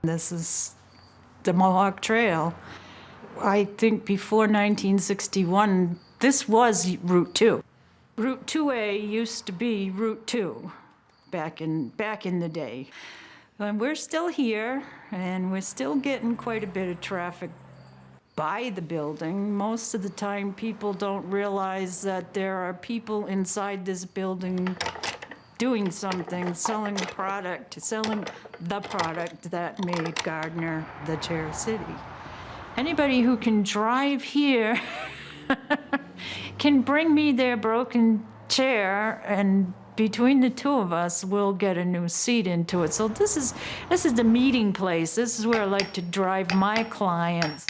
This is the Mohawk Trail. I think before 1961, this was Route 2. Route 2A used to be Route 2 back in the day. And we're still here, and we're still getting quite a bit of traffic by the building. Most of the time, people don't realize that there are people inside this building doing something, selling the product that made Gardner the Chair City. Anybody who can drive here can bring me their broken chair, and between the two of us, we'll get a new seat into it. So this is the meeting place. This is where I like to drive my clients.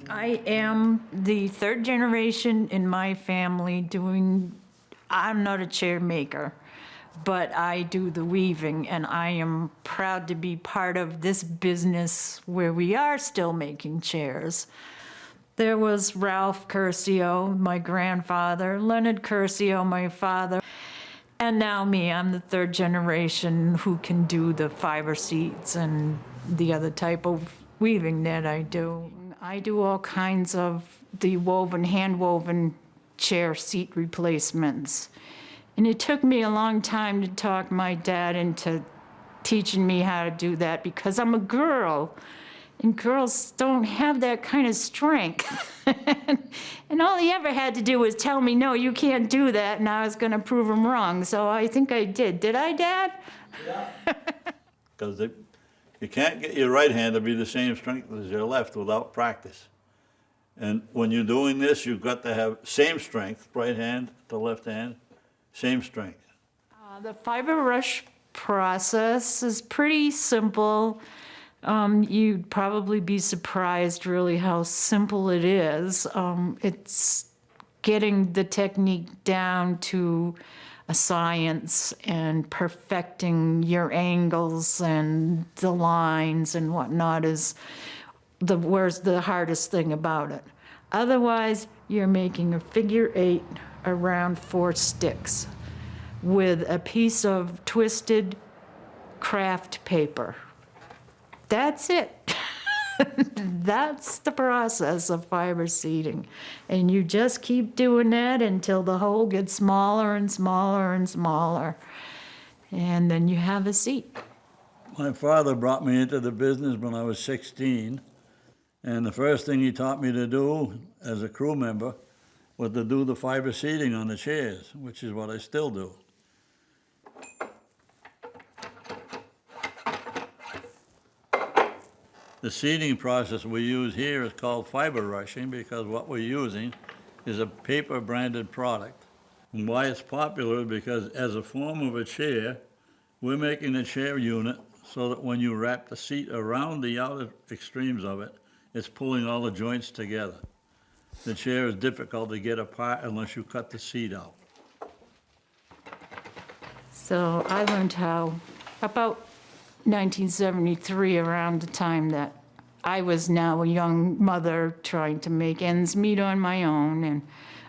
I am the third generation in my family I'm not a chair maker, but I do the weaving, and I am proud to be part of this business where we are still making chairs. There was Ralph Curcio, my grandfather, Leonard Curcio, my father, and now me. I'm the third generation who can do the fiber seats and the other type of weaving that I do. I do all kinds of the hand-woven chair seat replacements. And it took me a long time to talk my dad into teaching me how to do that, because I'm a girl, and girls don't have that kind of strength. And all he ever had to do was tell me, no, you can't do that, and I was gonna prove him wrong. So I think I did. Did I, Dad? Yeah. Because you can't get your right hand to be the same strength as your left without practice. And when you're doing this, you've got to have same strength, right hand to left hand, same strength. The fiber rush process is pretty simple. You'd probably be surprised really how simple it is. It's getting the technique down to a science and perfecting your angles and the lines and whatnot is the hardest thing about it. Otherwise, you're making a figure 8 around 4 sticks with a piece of twisted craft paper. That's it. That's the process of fiber seating. And you just keep doing that until the hole gets smaller and smaller and smaller. And then you have a seat. My father brought me into the business when I was 16. And the first thing he taught me to do as a crew member was to do the fiber seating on the chairs, which is what I still do. The seating process we use here is called fiber rushing because what we're using is a paper branded product. And why it's popular is because as a form of a chair, we're making the chair unit so that when you wrap the seat around the outer extremes of it, it's pulling all the joints together. The chair is difficult to get apart unless you cut the seat out. So I learned how about 1973, around the time that I was now a young mother trying to make ends meet on my own, and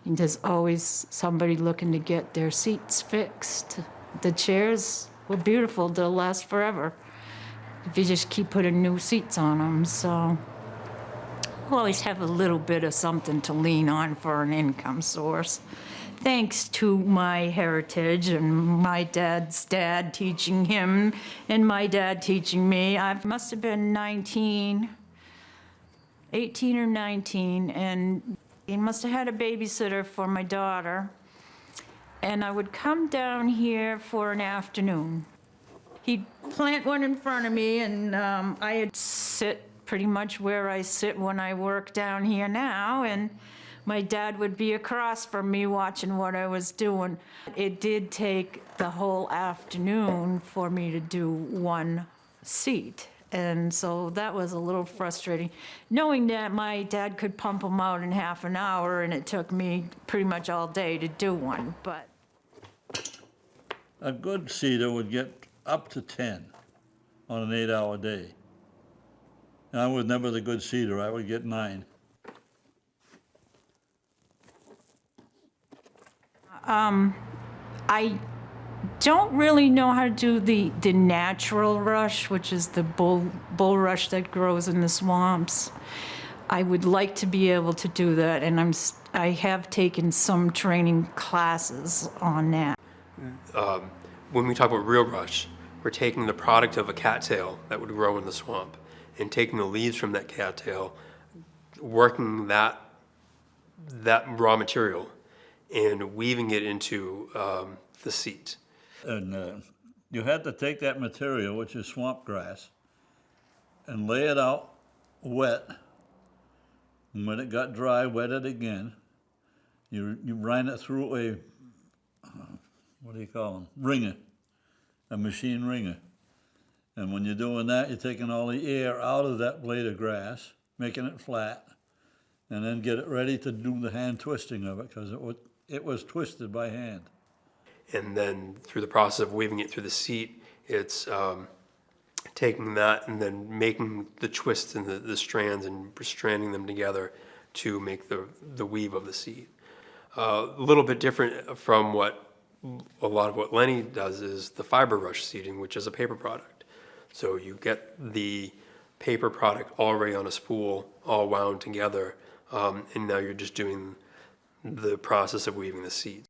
there's always somebody looking to get their seats fixed. The chairs were beautiful, they'll last forever if you just keep putting new seats on them. So we'll always have a little bit of something to lean on for an income source. Thanks to my heritage and my dad's dad teaching him and my dad teaching me. I must have been 18 or 19, and he must have had a babysitter for my daughter. And I would come down here for an afternoon. He'd plant one in front of me, and I'd sit pretty much where I sit when I work down here now, and my dad would be across from me watching what I was doing. It did take the whole afternoon for me to do one seat. And so that was a little frustrating, knowing that my dad could pump them out in half an hour, and it took me pretty much all day to do one. But A good seeder would get up to 10 on an 8-hour day. And I was never the good seeder, I would get 9. I don't really know how to do the natural rush, which is the bulrush that grows in the swamps. I would like to be able to do that, and I have taken some training classes on that. When we talk about real rush, we're taking the product of a cattail that would grow in the swamp and taking the leaves from that cattail, working that raw material and weaving it into the seed. And you had to take that material, which is swamp grass, and lay it out wet. And when it got dry, wet it again. You ran it through a, what do you call them? Wringer, a machine wringer. And when you're doing that, you're taking all the air out of that blade of grass, making it flat, and then get it ready to do the hand twisting of it, because it was twisted by hand. And then through the process of weaving it through the seat, it's taking that and then making the twists and the strands and stranding them together to make the weave of the seat. A little bit different from what a lot of what Lenny does is the fiber rush seating, which is a paper product. So you get the paper product already on a spool, all wound together, and now you're just doing the process of weaving the seat.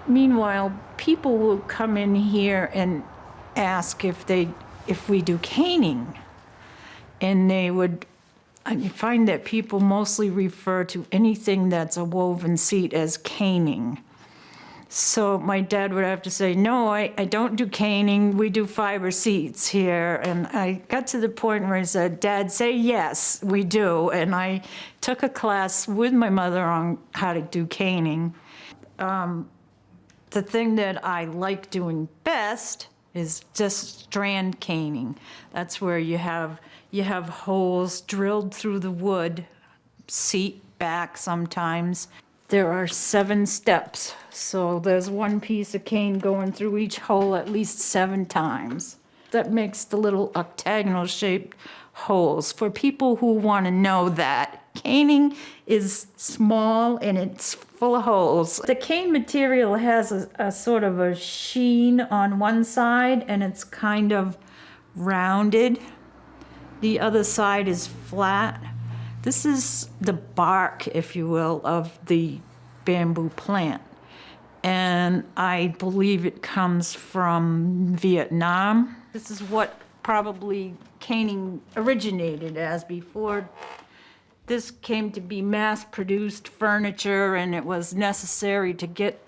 Meanwhile, people will come in here and ask if we do caning. And I find that people mostly refer to anything that's a woven seat as caning. So my dad would have to say, no, I don't do caning, we do fiber seats here. And I got to the point where I said, Dad, say yes, we do. And I took a class with my mother on how to do caning. The thing that I like doing best is just strand caning. That's where you have holes drilled through the wood, seat back sometimes. There are 7 steps, so there's one piece of cane going through each hole at least 7 times. That makes the little octagonal shaped holes. For people who want to know that, caning is small and it's full of holes. The cane material has a sort of a sheen on one side and it's kind of rounded. The other side is flat. This is the bark, if you will, of the bamboo plant. And I believe it comes from Vietnam. This is what probably caning originated as before this came to be mass-produced furniture and it was necessary to get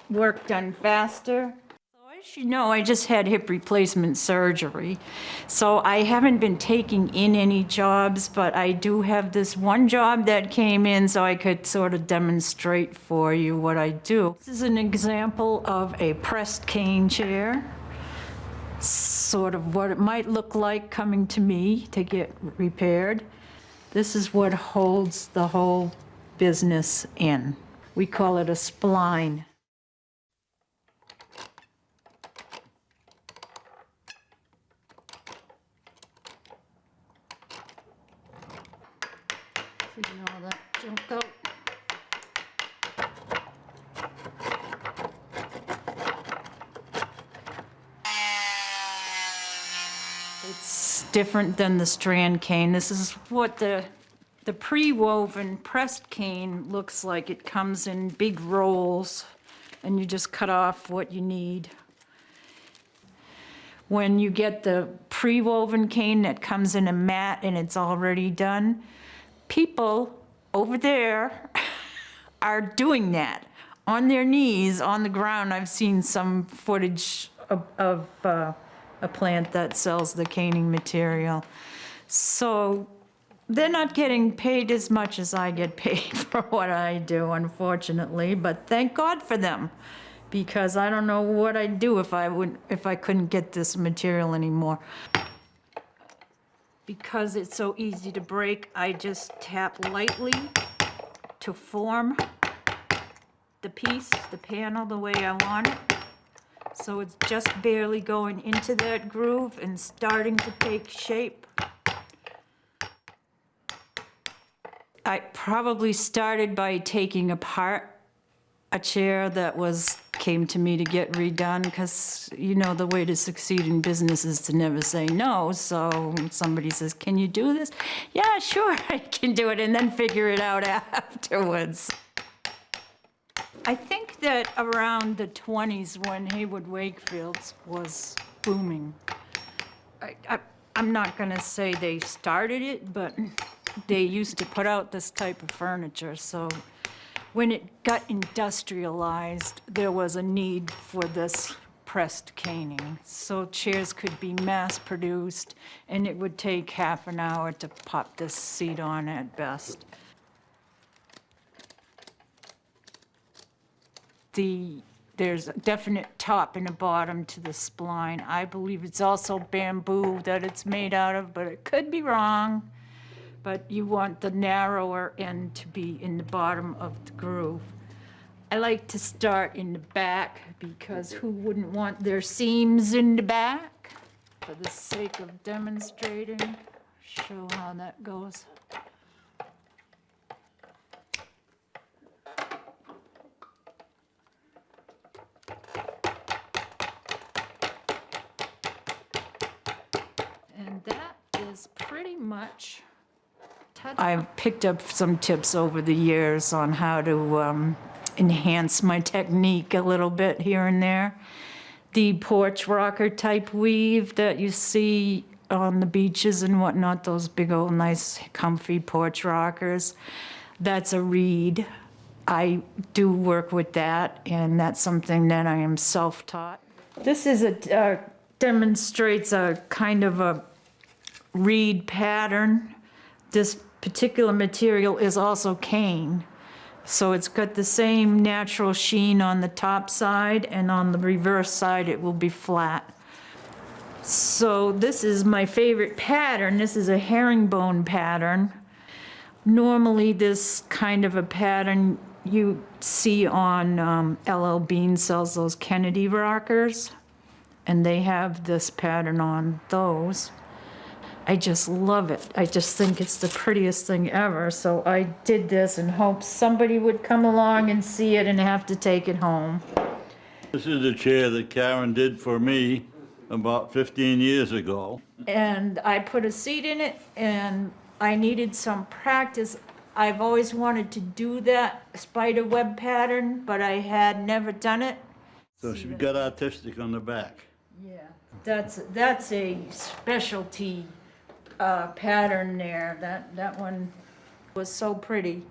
work done faster. So as you know, I just had hip replacement surgery. So I haven't been taking in any jobs, but I do have this one job that came in so I could sort of demonstrate for you what I do. This is an example of a pressed cane chair. Sort of what it might look like coming to me to get repaired. This is what holds the whole business in. We call it a spline. Taking all that junk out. It's different than the strand cane. This is what the pre-woven pressed cane looks like. It comes in big rolls, and you just cut off what you need. When you get the pre-woven cane that comes in a mat and it's already done, people over there are doing that on their knees on the ground. I've seen some footage of a plant that sells the caning material. So they're not getting paid as much as I get paid for what I do, unfortunately, but thank God for them, because I don't know what I'd do if I couldn't get this material anymore. Because it's so easy to break, I just tap lightly to form the piece, the panel, the way I want it. So it's just barely going into that groove and starting to take shape. I probably started by taking apart a chair that came to me to get redone, because you know the way to succeed in business is to never say no. So somebody says, "Can you do this?" Yeah, sure, I can do it, and then figure it out afterwards. I think that around the 20s, when Haywood Wakefield's was booming, I'm not gonna say they started it, but they used to put out this type of furniture. So when it got industrialized, there was a need for this pressed caning. So chairs could be mass-produced, and it would take half an hour to pop this seat on at best. There's a definite top and a bottom to the spline. I believe it's also bamboo that it's made out of, but it could be wrong. But you want the narrower end to be in the bottom of the groove. I like to start in the back, because who wouldn't want their seams in the back? For the sake of demonstrating, show how that goes. And that is pretty much. I've picked up some tips over the years on how to enhance my technique a little bit here and there. The porch rocker type weave that you see on the beaches and whatnot, those big old nice comfy porch rockers, that's a reed. I do work with that, and that's something that I am self-taught. This is demonstrates a kind of a reed pattern. This particular material is also cane. So it's got the same natural sheen on the top side, and on the reverse side it will be flat. So this is my favorite pattern. This is a herringbone pattern. Normally this kind of a pattern you see on LL Bean sells those Kennedy rockers, and they have this pattern on those. I just love it. I just think it's the prettiest thing ever. So I did this in hopes somebody would come along and see it and have to take it home. This is a chair that Karen did for me about 15 years ago. And I put a seat in it, and I needed some practice. I've always wanted to do that spider web pattern, but I had never done it. So she got artistic on the back. Yeah, that's a specialty pattern there. That one was so pretty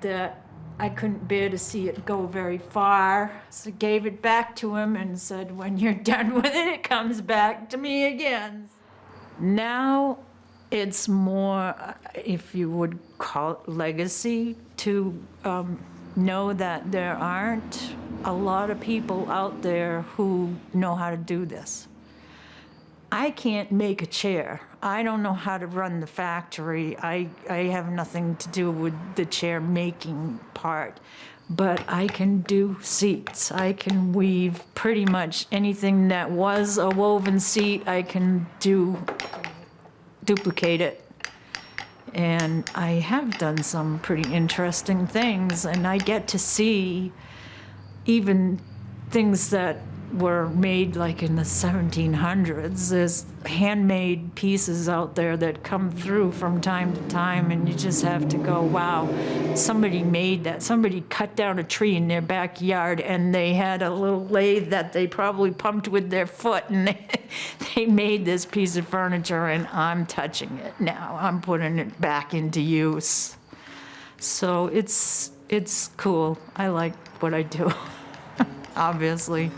that I couldn't bear to see it go very far. So I gave it back to him and said, when you're done with it, it comes back to me again. Now it's more, if you would call it legacy, to know that there aren't a lot of people out there who know how to do this. I can't make a chair. I don't know how to run the factory. I have nothing to do with the chair making part, but I can do seats. I can weave pretty much anything that was a woven seat. I can duplicate it. And I have done some pretty interesting things, and I get to see even things that were made like in the 1700s. There's handmade pieces out there that come through from time to time, and you just have to go, wow, somebody made that. Somebody cut down a tree in their backyard, and they had a little lathe that they probably pumped with their foot, and they made this piece of furniture, and I'm touching it now. I'm putting it back into use. So it's cool. I like what I do, obviously.